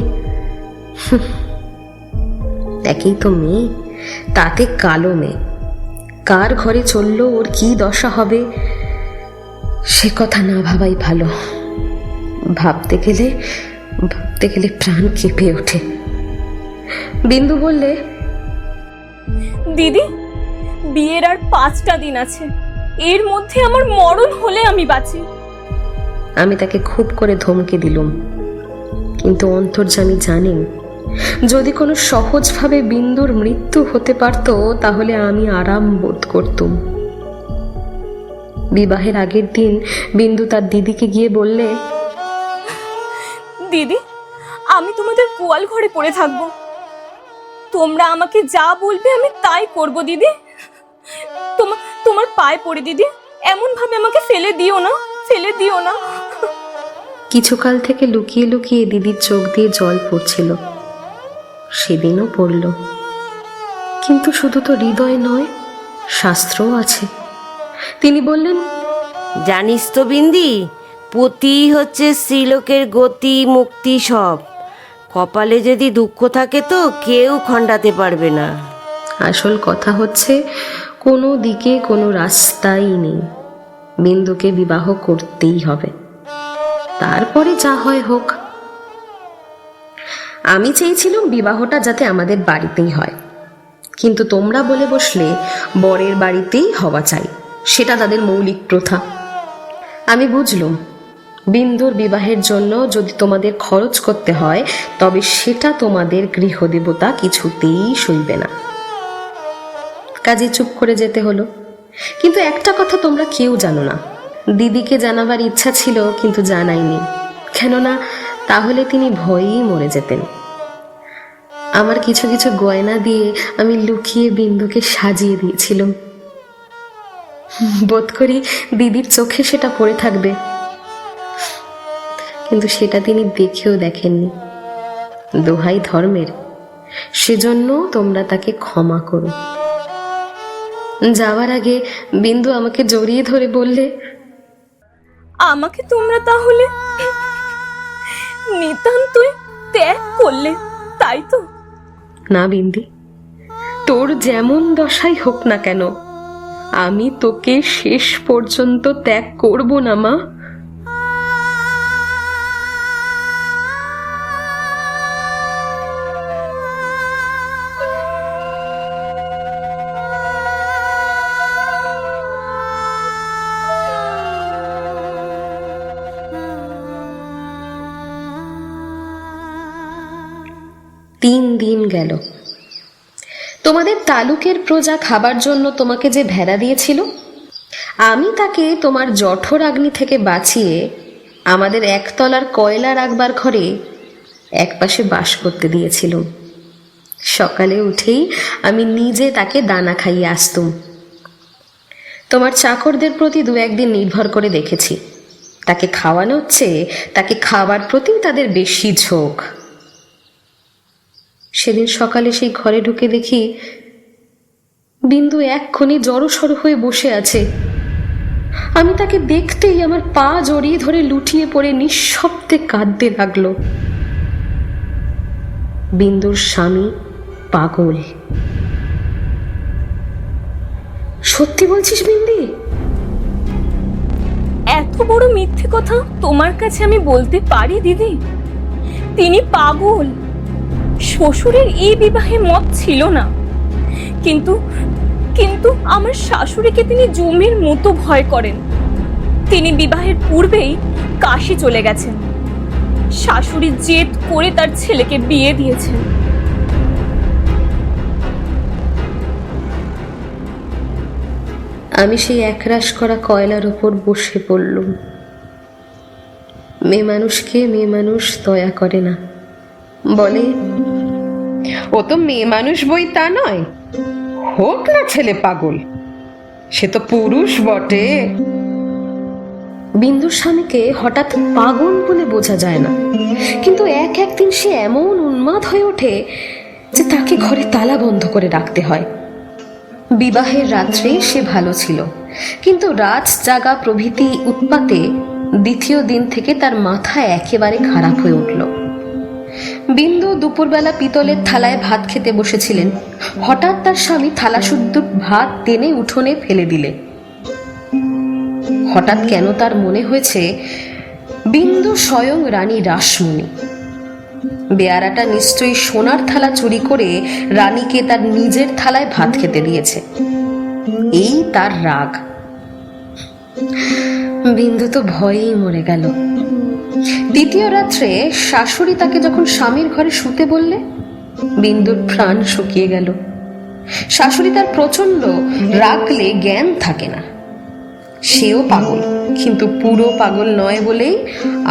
একেই তো মেয়ে, তাতে কালো মেয়ে, কার ঘরে চললো ওর কি দশা হবে সে কথা না ভাবাই ভালো। ভাবতে গেলে প্রাণ কেঁপে ওঠে। বিন্দু বললে, দিদি, বিয়ের আর 5টা দিন আছে, এর মধ্যে আমার মরণ হলে আমি বাঁচি। আমি তাকে খুব করে ধমকে দিলুম, কিন্তু অন্তর্যামী জানেন যদি কোনো সহজভাবে বিন্দুর মৃত্যু হতে পারত তাহলে আমি আরাম বোধ করতুম। বিবাহের আগের দিন বিন্দু তার দিদিকে গিয়ে বললে, দিদি, আমি তোমাদের গোয়াল ঘরে পড়ে থাকবো, তোমরা আমাকে যা বলবে আমি তাই করব। দিদি, তোমার পায়ে পড়ে দিদি, এমন ভাবে আমাকে ফেলে দিও না, ফেলে দিও না। কিছুকাল থেকে লুকিয়ে লুকিয়ে দিদির চোখ দিয়ে জল পড়ছিল। সেদিনও পড়ল, কিন্তু শুধু তো হৃদয় নয়, শাস্ত্রও আছে। তিনি বললেন, জানিস তো বিন্দি, পতি হচ্ছে স্ত্রীলোকের গতি মুক্তি সব। কপালে যদি দুঃখ থাকে তো কেউ খণ্ডাতে পারবে না। আসল কথা হচ্ছে কোনো দিকে কোনো রাস্তাই নেই। বিন্দুকে বিবাহ করতেই হবে, তারপরে যা হয় হোক। আমি চেয়েছিলাম বিবাহটা যাতে আমাদের বাড়িতেই হয়, কিন্তু তোমরা বলে বসলে বরের বাড়িতেই হওয়া চাই, সেটা তাদের মৌলিক প্রথা। আমি বুঝলুম বিন্দুর বিবাহের জন্য যদি তোমাদের খরচ করতে হয় তবে সেটা তোমাদের গৃহদেবতা কিছুতেই সইবে না। কাজে চুপ করে যেতে হলো। কিন্তু একটা কথা তোমরা কেউ জানো না, দিদিকে জানাবার ইচ্ছা ছিল কিন্তু জানাইনি, কেননা তাহলে তিনি ভয়েই মরে যেতেন। আমার কিছু কিছু গয়না দিয়ে আমি লুকিয়ে বিন্দুকে সাজিয়ে দিয়েছিলাম, বোধ করি দিদির চোখে সেটা পড়ে থাকবে, কিন্তু সেটা তিনি দেখেও দেখেননি। দোহাই ধর্মের, সেজন্য তোমরা তাকে ক্ষমা করো। যাওয়ার আগে বিন্দু আমাকে জড়িয়ে ধরে বললে, আমাকে তোমরা তাহলে নিতান্তই ত্যাগ করলে, তাই তো? না বিন্দি, তোর যেমন দশাই হোক না কেন আমি তোকে শেষ পর্যন্ত ত্যাগ করব না মা। 3 দিন গেল। তোমাদের তালুকের প্রজা খাবার জন্য তোমাকে যে ভেড়া দিয়েছিল, আমি তাকে তোমার জঠরাগ্নি থেকে বাঁচিয়ে আমাদের একতলার কয়লা রাখবার ঘরে একপাশে বাস করতে দিয়েছিলাম। সকালে উঠেই আমি নিজে তাকে দানা খাইয়ে আসতুম। তোমার চাকরদের প্রতি 2-1 দিন নির্ভর করে দেখেছি, তাকে খাওয়ানো হচ্ছে, তাকে খাবার প্রতি তাদের বেশি ঝোঁক। সেদিন সকালে সেই ঘরে ঢুকে দেখি বিন্দু এক্ষুনি জড়সড় হয়ে বসে আছে। আমি তাকে দেখতেই আমার পা জড়িয়ে ধরে লুটিয়ে পড়ে নিঃশব্দে কাঁদতে লাগলো। বিন্দুর স্বামী পাগল। সত্যি বলছিস বিন্দি? এত বড় মিথ্যে কথা তোমার কাছে আমি বলতে পারি দিদি? তিনি পাগল। শ্বশুরের এই বিবাহে মত ছিল না, কিন্তু কিন্তু আমার শাশুড়িকে তিনি জমির মতো ভয় করেন। তিনি বিবাহের পূর্বেই কাশি চলে গেছেন। শাশুড়ি জেদ করে তার ছেলেকে বিয়ে দিয়েছেন। আমি সেই একরাশ করা কয়লার উপর বসে পড়লুম। মেয়ে মানুষকে মেয়ে মানুষ দয়া করে না, বলে ও তো মেয়ে মানুষ বই তা নয়, হোক না ছেলে পাগল, সে তো পুরুষ বটে। বিন্দুর স্বামীকে হঠাৎ পাগল বলে বোঝা যায় না, কিন্তু একদিন সে এমন উন্মাদ হয়ে ওঠে যে তাকে ঘরে তালা বন্ধ করে রাখতে হয়। বিবাহের রাত্রে সে ভালো ছিল, কিন্তু রাত জাগা প্রভৃতি উৎপাতে দ্বিতীয় দিন থেকে তার মাথা একেবারে খারাপ হয়ে উঠল। বিন্দু দুপুরবেলা পিতলের থালায় ভাত খেতে বসেছিলেন, হঠাৎ তার স্বামী থালা শুদ্ধ ভাত টেনে উঠোনে ফেলে দিলে। হঠাৎ কেন তার মনে হয়েছে বিন্দু স্বয়ং রানী রাসমণি। বেয়ারাটা নিশ্চয়ই সোনার থালা চুরি করে রানীকে তার নিজের থালায় ভাত খেতে দিয়েছে, এই তার রাগ। বিন্দু তো ভয়েই মরে গেল। দ্বিতীয় রাত্রে শাশুড়ি তাকে যখন স্বামীর ঘরে শুতে বললে, বিন্দুর প্রাণ শুকিয়ে গেল। শাশুড়ি তার প্রচন্ড রাগলে জ্ঞান থাকে না। সেও পাগল, কিন্তু পুরো পাগল নয় বলেই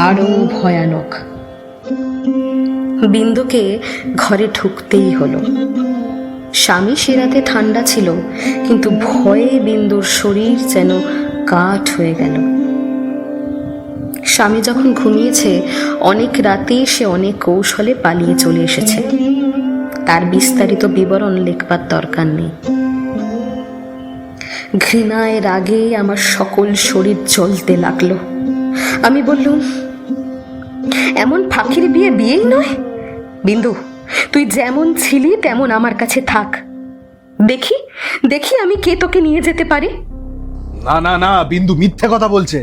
আরো ভয়ানক। বিন্দুকে ঘরে ঢুকতেই হলো। স্বামী সে রাতে ঠান্ডা ছিল, কিন্তু ভয়ে বিন্দুর শরীর যেন কাঠ হয়ে গেল। স্বামী যখন ঘুমিয়েছে, অনেক রাতে সে অনেক কৌশলে পালিয়ে চলে এসেছে। তার বিস্তারিত বিবরণ লিখবার দরকার নেই। ঘৃণায় রাগে আমার সকল শরীর জ্বলতে লাগলো। আমি বললুম, এমন ফাঁকির বিয়ে বিয়েই নয়। বিন্দু, তুই যেমন ছিলি তেমন আমার কাছে থাক, দেখি দেখি আমি কে তোকে নিয়ে যেতে পারি। না না না, বিন্দু মিথ্যে কথা বলছে।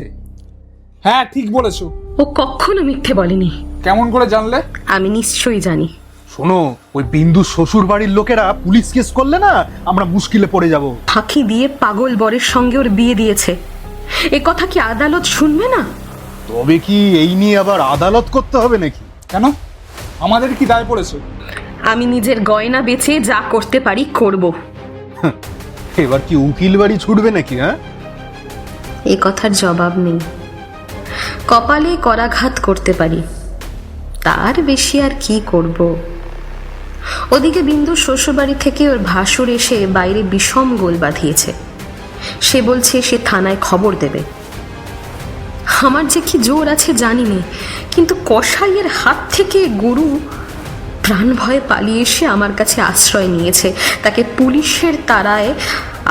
হ্যাঁ ঠিক বলেছো। ও কখনো মিথ্যে বলেনি। কেমন করে জানলে? আমি নিশ্চয়ই জানি। শোনো, ওই বিন্দু শ্বশুর বাড়ির লোকেরা পুলিশ কেস করলে না আমরা মুশকিলে পড়ে যাব। ফাঁকি দিয়ে পাগল বরের সঙ্গে ওর বিয়ে দিয়েছে, এ কথা কি আদালত শুনবে না? তবে কি এই নিয়ে আবার আদালত করতে হবে নাকি? কেন, আমাদের কি দায় পড়েছে? আমি নিজের গয়না বেচে যা করতে পারি করব। এবার কি উকিল বাড়ি ছুটবে নাকি? হ্যাঁ, এ কথার জবাব নেই। কপালে করাঘাত করতে পারি, তার বেশি আর কি করব। ওদিকে বিন্দুর শ্বশুরবাড়ি থেকে ওর ভাসুর এসে বাইরে বিষম গোল বাঁধিয়েছে। সে বলছে সে থানায় খবর দেবে। আমার যে কি জোর আছে জানিনি, কিন্তু কসাইয়ের হাত থেকে গরু প্রাণ ভয়ে পালিয়ে এসে আমার কাছে আশ্রয় নিয়েছে। তাকে পুলিশের তাড়ায়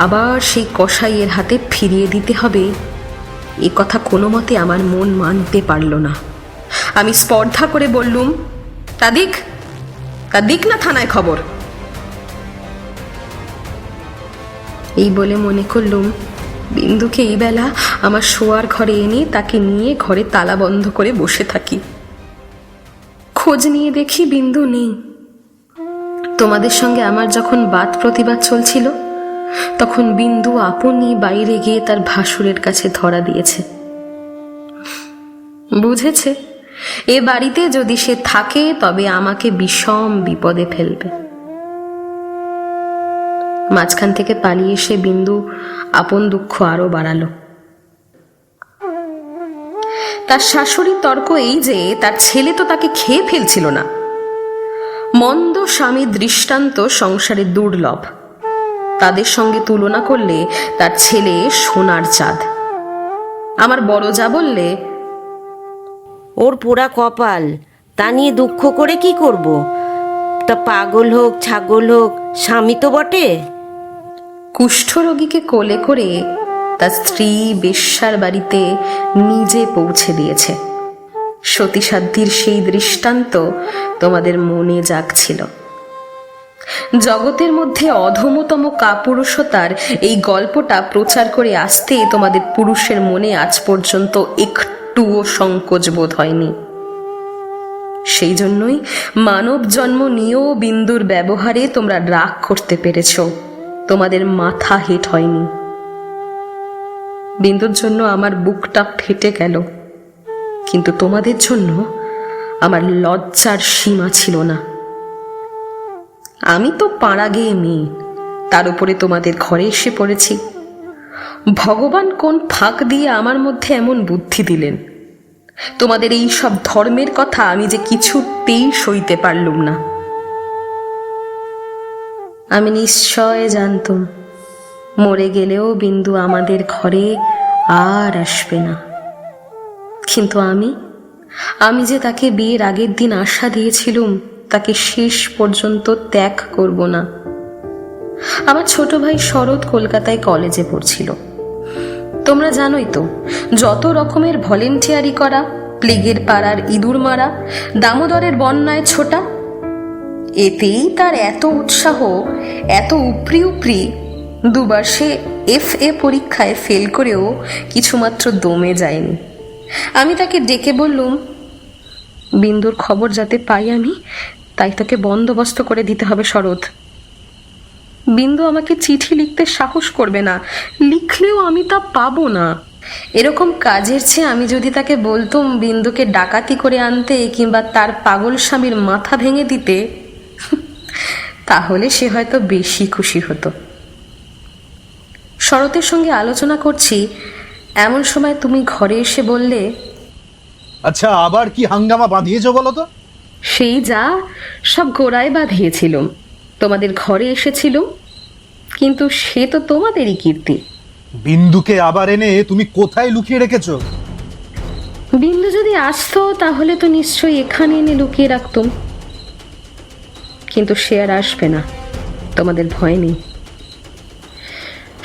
আবার সেই কসাইয়ের হাতে ফিরিয়ে দিতে হবে, এ কথা কোনো মতে আমার মন মানতে পারল না। আমি স্পর্ধা করে বললুম, তা দিক না থানায় খবর। এই বলে মনে করলুম বিন্দুকে এই বেলা আমার শোয়ার ঘরে এনে তাকে নিয়ে ঘরে তালা বন্ধ করে বসে থাকি। খোঁজ নিয়ে দেখি বিন্দু নেই। তোমাদের সঙ্গে আমার যখন বাদ প্রতিবাদ চলছিল, তখন বিন্দু আপনি বাইরে গিয়ে তার ভাসুরের কাছে ধরা দিয়েছে। বুঝেছে এ বাড়িতে যদি সে থাকে তবে আমাকে বিষম বিপদে ফেলবে। মাঝখান থেকে পালিয়ে এসে বিন্দু আপন দুঃখ আরো বাড়ালো। তার শাশুড়ির তর্ক এই যে তার ছেলে তো তাকে খেয়ে ফেলছিল না। মন্দ স্বামী দৃষ্টান্ত সংসারে দুর্লভ, তাদের সঙ্গে তুলনা করলে তার ছেলে সোনার চাঁদ। আমার বড় যা বললে, ওর পোড়া কপাল, তা নিয়ে দুঃখ করে কি করব? তা পাগল হোক ছাগল হোক, স্বামী তো বটে। কুষ্ঠরোগীকে কোলে করে তার স্ত্রী বেশ্যার বাড়িতে নিজে পৌঁছে দিয়েছে। সতীসাধ্যীর সেই দৃষ্টান্ত তোমাদের মনে জাগছিল। জগতের মধ্যে অধমতম কাপুরুষতার এই গল্পটা প্রচার করে আসতে তোমাদের পুরুষের মনে আজ পর্যন্ত একটুও সংকোচ বোধ হয়নি। সেই জন্যই মানব জন্ম নিয়েও বিন্দুর ব্যবহারে তোমরা রাগ করতে পেরেছ, তোমাদের মাথা হেট হয়নি। বিন্দুর জন্য আমার বুকটা ফেটে গেল, কিন্তু তোমাদের জন্য আমার লজ্জার সীমা ছিল না। আমি তো পাড়া গেয়ে মেয়ে, তার উপরে তোমাদের ঘরে এসে পড়েছি। ভগবান কোন ফাঁক দিয়ে আমার মধ্যে এমন বুদ্ধি দিলেন? তোমাদের এই সব ধর্মের কথা আমি যে কিছুতেই সইতে পারলুম না। আমি নিশ্চয় জানতুম মরে গেলেও বিন্দু আমাদের ঘরে আর আসবে না, কিন্তু আমি যে তাকে বিয়ের আগের দিন আশা দিয়েছিলুম তাকে শেষ পর্যন্ত ত্যাগ করব না। আমার ছোট ভাই শরৎ কলকাতায় কলেজে পড়ছিল। তোমরা জানোই তো, যত রকমের ভলেন্টিয়ারি করা, প্লেগের পাড়ার ইঁদুর মারা, দামোদরের বন্যায় ছোটা, এতেই তার এত উৎসাহ, এত উপরি উপরি। দুবার সে FA পরীক্ষায় ফেল করেও কিছুমাত্র দমে যায়নি। আমি তাকে ডেকে বললুম, বিন্দুর খবর যাতে পাই আমি, তাই তাকে বন্দোবস্ত করে দিতে হবে শরৎ। বিন্দু আমাকে চিঠি লিখতে সাহস করবে না, লিখলেও আমি তা পাবো না। এরকম কাজের চেয়ে আমি যদি তাকে বলতুম বিন্দুকে ডাকাতি করে আনতে কিংবা তার পাগল স্বামীর মাথা ভেঙে দিতে, তাহলে সে হয়তো বেশি খুশি হতো। শরতের সঙ্গে আলোচনা করছি, এমন সময় তুমি ঘরে এসে বললে, আচ্ছা, আবার কি হাঙ্গামা বাঁধিয়েছো বলো তো? সেই যা সব গোড়ায় বাঁধিয়েছিলুম, তোমাদের ঘরে এসেছিলুম, কিন্তু সে তো তোমাদেরই কীর্তি। বিন্দুকে আবার এনে তুমি কোথায় লুকিয়ে রেখেছো? বিন্দু যদি আসতো তাহলে তো নিশ্চয়ই এখানে এনে লুকিয়ে রাখতুম, কিন্তু সে আর আসবে না, তোমাদের ভয় নেই।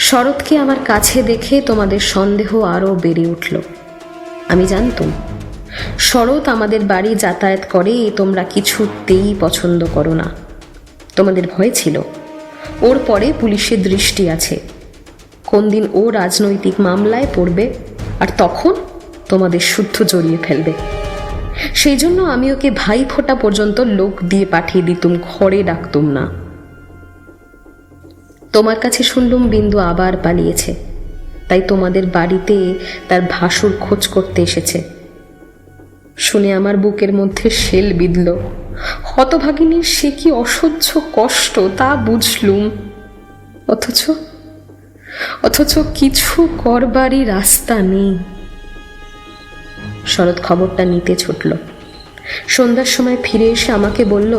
শরৎকে আমার কাছে দেখে তোমাদের সন্দেহ আরো বেড়ে উঠল। আমি জানতুম শরৎ আমাদের বাড়ি যাতায়াত করে, তোমরা কিছুতেই পছন্দ করো না। তোমাদের ভয় ছিল ওর পরে পুলিশের দৃষ্টি আছে, কোন দিন ও রাজনৈতিক মামলায় পড়বে আর তখন তোমাদের শুদ্ধ জড়িয়ে ফেলবে। সেই জন্য আমি ওকে ভাই ফোঁটা পর্যন্ত লোক দিয়ে পাঠিয়ে দিতুম, ঘরে ডাকতুম না। তোমার কাছে শুনলুম বিন্দু আবার পালিয়েছে, তাই তোমাদের বাড়িতে তার ভাসুর খোঁজ করতে এসেছে। শুনে আমার বুকের মধ্যে শেল বিঁধল। হতভাগিনীর সে কি অসহ্য কষ্ট তা বুঝলুম, অথচ কিছু করবারই রাস্তা নেই। শরৎ খবরটা নিতে ছুটল। সন্ধ্যার সময় ফিরে এসে আমাকে বলল,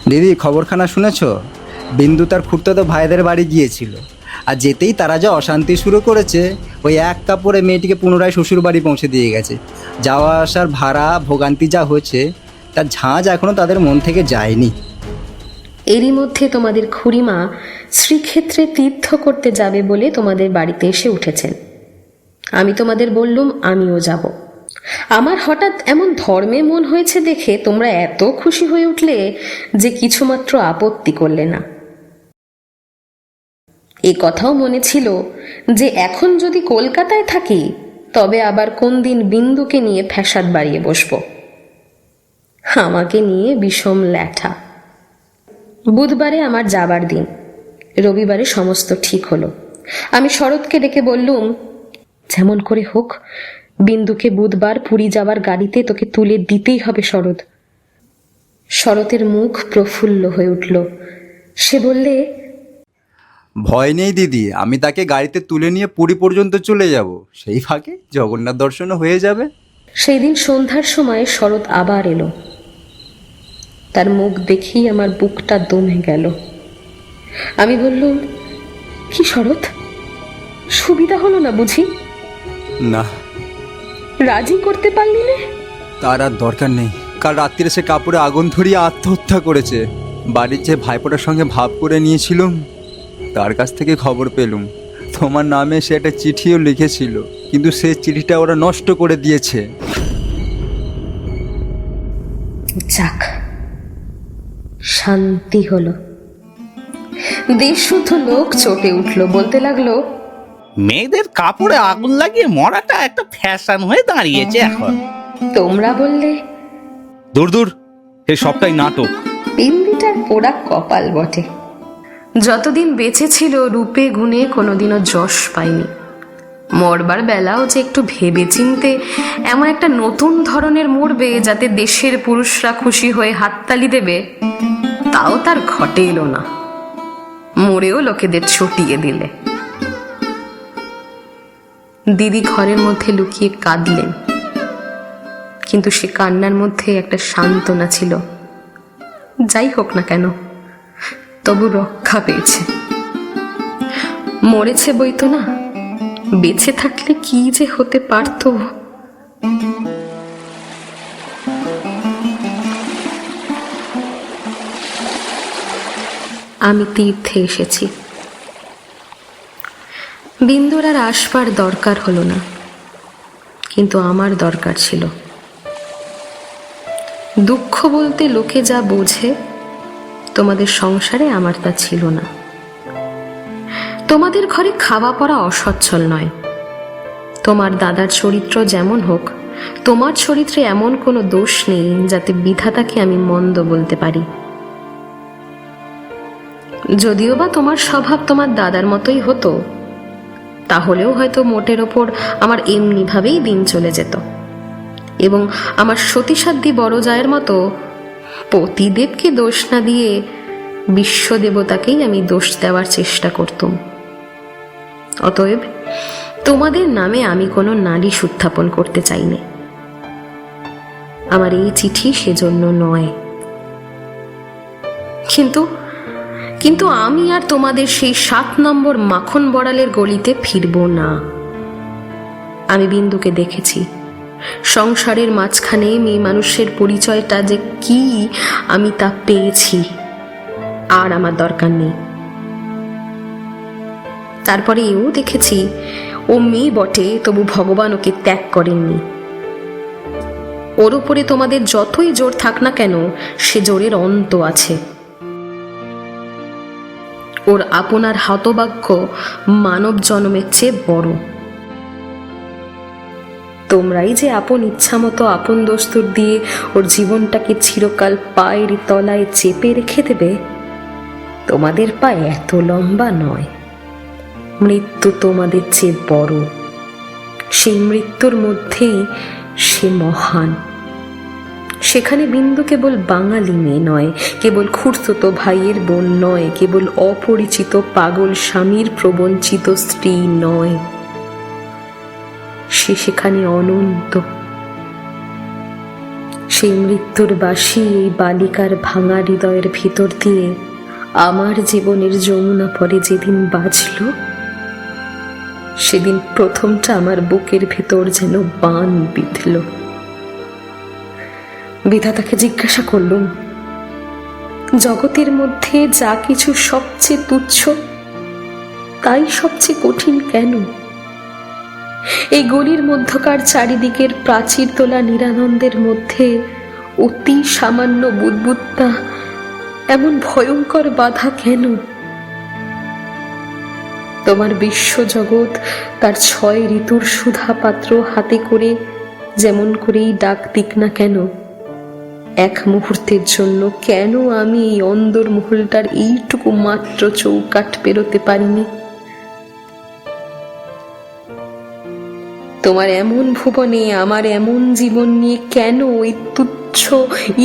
দিদি, খবরখানা শুনেছ? বিন্দু তার খুড়তুতো ভাইদের বাড়ি গিয়েছিল, আর যেতেই তারা যা অশান্তি শুরু করেছে, ওই এক কাপড়ে মেয়েটিকে পুনরায় শ্বশুর বাড়ি পৌঁছে দিয়ে গেছে। যাওয়া আসার ভাড়া ভোগান্তি যা হয়েছে, তার ঝাঁজ এখনও তাদের মন থেকে যায়নি। এরই মধ্যে তোমাদের খুড়িমা শ্রীক্ষেত্রে তীর্থ করতে যাবে বলে তোমাদের বাড়িতে এসে উঠেছেন। আমি তোমাদের বললুম আমিও যাব। আমার হঠাৎ এমন ধর্মে মন হয়েছে দেখে তোমরা এত খুশি হয়ে উঠলে যে কিছুমাত্র আপত্তি করলে না। এ কথাও মনে ছিল যে এখন যদি কলকাতায় থাকি তবে আবার কোন দিন বিন্দুকে নিয়ে ফ্যাসাদ বাড়িয়ে বসবো। আমাকে নিয়ে বিষম ল্যাঠা। বুধবারে আমার যাবার দিন, রবিবারে সমস্ত ঠিক হলো। আমি শরৎকে ডেকে বললুম, যেমন করে হোক বিন্দুকে বুধবার পুরী যাওয়ার গাড়িতে তোকে তুলে দিতেই হবে শরৎ। শরতের মুখ প্রফুল্ল হয়ে উঠল। সে বললে, ভয় নেই দিদি, আমি তাকে গাড়িতে তুলে নিয়ে পুরী পর্যন্ত চলে যাব, সেই ফাঁকে জগন্নাথ দর্শনও হয়ে যাবে। সেই দিন সন্ধ্যার সময় শরৎ আবার এলো। তার মুখ দেখেই আমার বুকটা দমে গেল। আমি বললুম, কি শরৎ, সুবিধা হলো না বুঝি? না, রাজি করতে পারলি না? তার আর দরকার নেই। কাল রাত্রিরে সে কাপড়ে আগুন ধরিয়ে আত্মহত্যা করেছে। বাড়ির যে ভাইপোটার সঙ্গে ভাব করে নিয়েছিলুম, তার কাছ থেকে খবর পেলুম তোমার নামে সে একটা চিঠিও লিখেছিল, কিন্তু সে চিঠিটা ওরা নষ্ট করে দিয়েছে। যাক, শান্তি হলো। দেশশুদ্ধ লোক চটে উঠল, বলতে লাগলো, মেয়েদের কাপড়ে আগুন লাগিয়ে মরাটা একটা ফ্যাশন হয়ে দাঁড়িয়েছে এখন। তোমরা বললে, দূর দূর, এই সবটাই নাটক। বিন্দিটার পোড়া কপাল বটে। যতদিন বেঁচে ছিল রূপে গুণে কোনোদিনও যশ পায়নি। মরবার বেলাও যে একটু ভেবে চিনতে এমন একটা নতুন ধরনের মরবে যাতে দেশের পুরুষরা খুশি হয়ে হাততালি দেবে, তাও তার ঘটে এলো না। মরেও লোকেদের ছুটিয়ে দিলে। দিদি ঘরের মধ্যে লুকিয়ে কাঁদলেন, কিন্তু সে কান্নার মধ্যে একটা সান্ত্বনা ছিল। যাই হোক না কেন, তবু রক্ষা পেয়েছে। মরেছে বই তো না, বেঁচে থাকলে কি যে হতে পারত। আমি তীর্থে এসেছি। বিন্দুর আর আসবার দরকার হলো না, কিন্তু আমার দরকার ছিল। দুঃখ বলতে লোকে যা বোঝে, তোমাদের সংসারে আমার তা ছিল না। তোমাদের ঘরে খাওয়া পড়া অসচ্ছল নয়। তোমার দাদার চরিত্র যেমন হোক, তোমার চরিত্রে এমন কোনো দোষ নেই যাতে বিধাতাকে আমি মন্দ বলতে পারি। যদিও বা তোমার স্বভাব তোমার দাদার মতোই হতো, তাহলেও হয়তো মোটের ওপর আমার এমনি ভাবেই দিন চলে যেত, এবং আমার সতীসাধ্যী বড় জায়ের মতো পতিদেবকে দোষ না দিয়ে বিশ্বদেবতাকেই আমি দোষ দেওয়ার চেষ্টা করতুম। অতএব তোমাদের নামে আমি কোনো নালিশ উত্থাপন করতে চাইনি। আমার এই চিঠি সেজন্য নয়। কিন্তু আমি আর তোমাদের সেই 7 নম্বর মাখন বড়ালের গলিতে ফিরব না। আমি বিন্দুকে দেখেছি। সংসারের মাঝখানে মেয়ে মানুষের পরিচয়টা যে কি আমি তা পেয়েছি, আর আমার দরকার নেই। তারপরে এও দেখেছি ও মেয়ে বটে, তবু ভগবান ওকে ত্যাগ করেননি। ওর উপরে তোমাদের যতই জোর থাক না কেন, সে জোরের অন্ত আছে। ওর আপনার হতভাগ্য মানব জন্মের চেয়ে বড়। তোমরাই যে আপন ইচ্ছা মতো আপন দস্তুর দিয়ে ওর জীবনটাকে চিরকাল পায়ের তলায় চেপে রেখে দেবে, তোমাদের পা এত লম্বা নয়। মৃত্যু তোমাদের চেয়ে বড়। সেই মৃত্যুর মধ্যেই সে মহান। সেখানে বিন্দু কেবল বাঙালি মেয়ে নয়, কেবল খুড়তুতো ভাইয়ের বোন নয়, কেবল অপরিচিত পাগল স্বামীর প্রবঞ্চিত স্ত্রী নয়, সে সেখানে অনন্ত। সেই মৃত্যুর বাসি এই বালিকার ভাঙা হৃদয়ের ভিতর দিয়ে আমার জীবনের যমুনা পরে যেদিন বাজল, সেদিন প্রথমটা আমার বুকের ভেতর যেন বান বিঁধল। বিধাতাকে জিজ্ঞাসা করলুম, জগতের মধ্যে যা কিছু সবচেয়ে তুচ্ছ, তাই সবচেয়ে কঠিন কেন? এই গলির মধ্যকার চারিদিকের প্রাচীর তোলা নিরানন্দের মধ্যে অতি সামান্য বুদ্বুদটা এমন ভয়ঙ্কর বাধা কেন? তোমার বিশ্বজগৎ তার 6 ঋতুর সুধা পাত্র হাতে করে যেমন করেই ডাক দিক না কেন, এক মুহূর্তের জন্য কেন আমি এই অন্দর মহলটার এইটুকু মাত্র চৌকাঠ পেরোতে পারিনি? তোমার এমন ভুবনে আমার এমন জীবন নিয়ে কেন ওই তুচ্ছ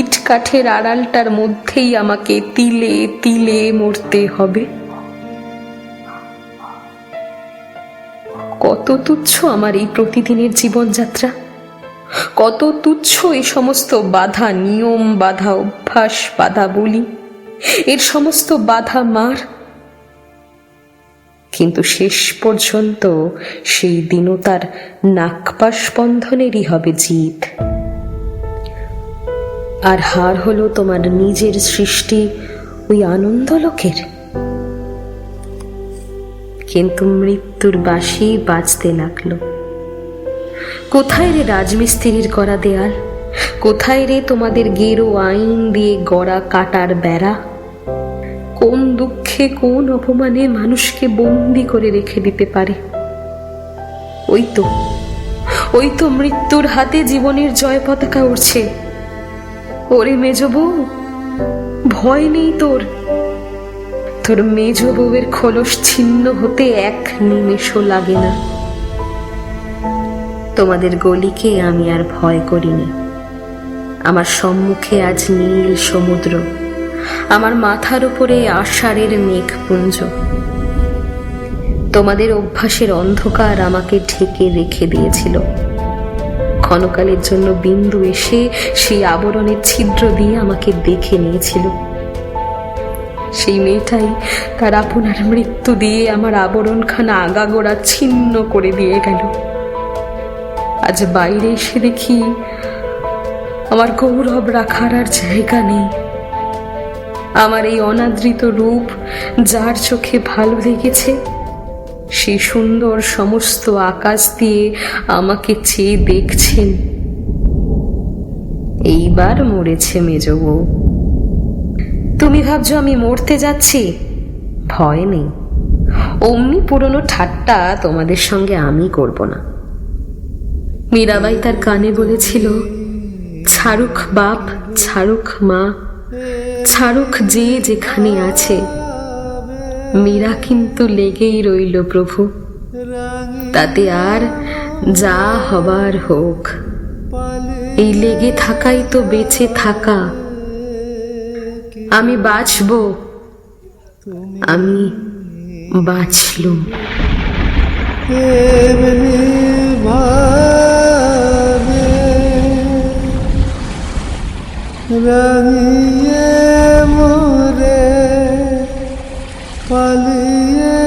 ইট কাঠের আড়ালটার মধ্যেই আমাকে তিলে তিলে মরতে হবে? কত তুচ্ছ আমার এই প্রতিদিনের জীবনযাত্রা, কত তুচ্ছ এই সমস্ত বাধা, নিয়ম বাধা, অভ্যাস বাধা বলি, এর সমস্ত বাধা মার। কিন্তু শেষ পর্যন্ত সেই দীনতার নাকপাশ বন্ধনেরই হবে জিত, আর হার হলো তোমার নিজের সৃষ্টি ওই আনন্দলোকের। কিন্তু মৃত্যুর বাঁশি বাজতে লাগলো। কোথায় রে রাজমিস্ত্রির করা দেয়াল, কোথায় রে তোমাদের গেরো আইন দিয়ে গড়া কাটার বেড়া? কোন দুঃখে কোন অপমানে মানুষকে বন্দি করে রেখে দিতে পারে? ওই তো মৃত্যুর হাতে জীবনের জয় পতাকা উড়ছে। ওরে মেজ বউ, ভয় নেই তোর? তোর মেজ বউয়ের খোলস ছিন্ন হতে এক নিমেষও লাগে না। তোমাদের গলিকে আমি আর ভয় করিনি। আমার সম্মুখে আজ নীল সমুদ্র, আমার মাথার উপরে আষাঢ়ের মেঘপুঞ্জ। তোমাদের অভ্যাসের অন্ধকার আমাকে ঢেকে রেখে দিয়েছিল। ক্ষণকালের জন্য বিন্দু এসে সেই আবরণের ছিদ্র দিয়ে আমাকে দেখে নিয়েছিল। সেই মেয়েটাই তার আপনার মৃত্যু দিয়ে আমার আবরণখানা আগাগোড়া ছিন্ন করে দিয়ে গেল। আজ বাইরে এসে দেখি আমার গৌরব রাখার আর জায়গা নেই। আমার এই অনাদৃত রূপ যার চোখে ভালো লেগেছে, সেই সুন্দর সমস্ত আকাশ দিয়ে আমাকে চেয়ে দেখছেন। এইবার মরেছে মেজ বউ। তুমি ভাবছো আমি মরতে যাচ্ছি? ভয় নেই, অমনি পুরনো ঠাট্টা তোমাদের সঙ্গে আমি করব না। মীরাবাই তার কানে বলেছিল, ছাড়ুক বাপ, ছাড়ুক মা, ছাড়ুক যে যেখানে আছে। মীরা কিন্তু লেগেই রইল প্রভু, তাতে আর যা হবার হোক। এই লেগে থাকাই তো বেঁচে থাকা। আমি বাঁচব, আমি বাঁচলুম। এমনি ভাবে রাঙিয়ে মোরে পালিয়ে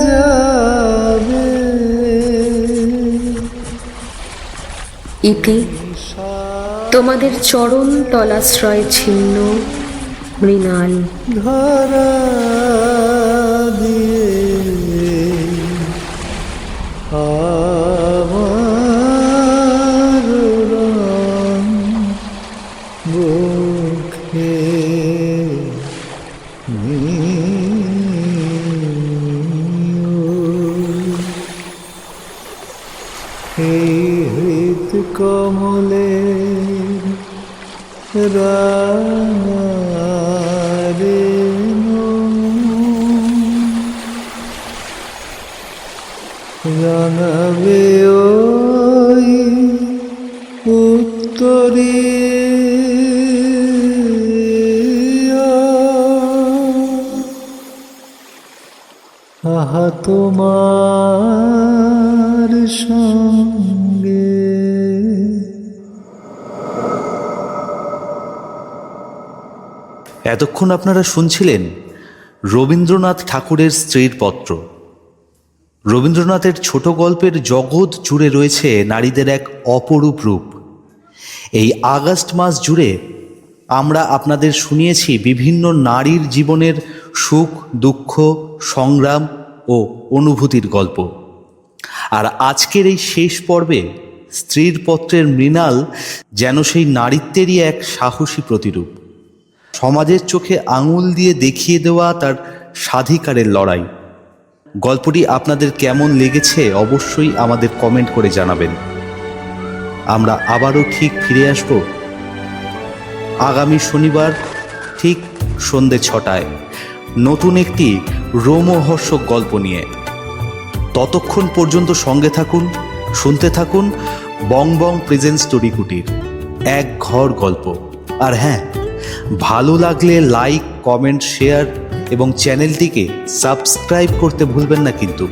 যাবে। ইতি তোমাদের চরণ তলাশ্রয় ছিন্ন মৃণাল। ধরা দিয়ে আমার রং বুকে এই হৃদ কমলে রাঙারে জানাবে ওই উত্তরে আহা তোমার সঙ্গে। এতক্ষণ আপনারা শুনছিলেন রবীন্দ্রনাথ ঠাকুরের স্ত্রীর পত্র। রবীন্দ্রনাথের ছোট গল্পের জগৎ জুড়ে রয়েছে নারীদের এক অপরূপ রূপ। এই আগস্ট মাস জুড়ে আমরা আপনাদের শুনিয়েছি বিভিন্ন নারীর জীবনের সুখ দুঃখ, সংগ্রাম ও অনুভূতির গল্প। আর আজকের এই শেষ পর্বে স্ত্রীর পত্রের মৃণাল যেন সেই নারীত্বেরই এক সাহসী প্রতিরূপ। সমাজের চোখে আঙুল দিয়ে দেখিয়ে দেওয়া তার স্বাধিকারের লড়াই। গল্পটি আপনাদের কেমন লেগেছে অবশ্যই আমাদের কমেন্ট করে জানাবেন। আমরা আবারও ঠিক ফিরে আসব আগামী শনিবার ঠিক সন্ধ্যে 6টায় নতুন একটি রোমহর্ষক গল্প নিয়ে। ততক্ষণ পর্যন্ত সঙ্গে থাকুন শুনতে থাকুন বং বং প্রেজেন্ট স্টোরি কুটির এক ঘর গল্প। আর হ্যাঁ, ভালো লাগলে লাইক, কমেন্ট, শেয়ার এবং চ্যানেলটিকে সাবস্ক্রাইব করতে ভুলবেন না কিন্তু।